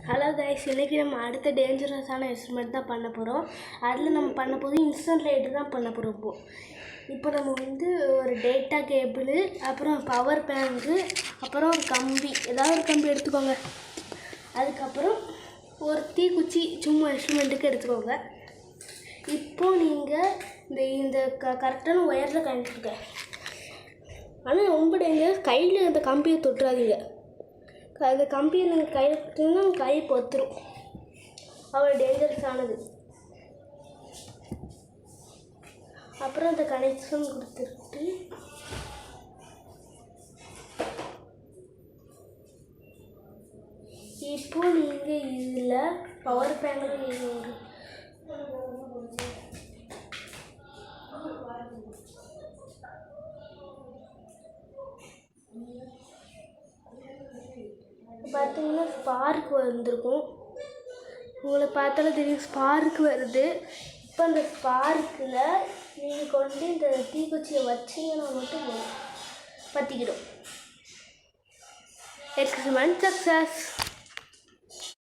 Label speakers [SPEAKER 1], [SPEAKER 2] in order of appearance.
[SPEAKER 1] Hello guys, இன்றைக்கி நம்ம அடுத்த டேஞ்சரஸான எக்ஸ்பெரிமெண்ட் தான் பண்ண போகிறோம். அதில் நம்ம பண்ண போது இன்ஸ்டன்ட் லைட்டு தான் பண்ண போகிறோம். இப்போ நம்ம ஒரு டேட்டா கேபிள், அப்புறம் பவர் பேங்க்கு, அப்புறம் ஒரு கம்பி, ஏதாவது ஒரு கம்பி எடுத்துக்கோங்க. அதுக்கப்புறம் ஒரு தீக்குச்சி சும்மா எக்ஸ்பெரிமெண்ட்டுக்கு எடுத்துக்கோங்க. இப்போது நீங்கள் இந்த கரெக்டான ஒயரில் கனெக்ட். ஆனால் ரொம்ப டேஞ்சரஸ். கையில் அந்த கம்பியை தொட்டுறாதீங்க. அந்த கம்பியை நீங்கள் கையில் கொடுத்தீங்கன்னா கை பொத்துரும். அவ்வளோ டேஞ்சரஸானது. அப்புறம் அந்த கனெக்ஷன் கொடுத்துட்டு இப்போ நீங்கள் இதில் பவர் பேங்கில் பார்த்தீங்கன்னா ஸ்பார்க் வந்திருக்கும். உங்களுக்கு பார்த்தாலே தெரியும் ஸ்பார்க் வருது. இப்போ அந்த ஸ்பார்க்கில் நீங்கள் கொண்டு இந்த தீக்குச்சியை வச்சிங்கன்னா மட்டும் பற்றிக்கிடும். Experiment success.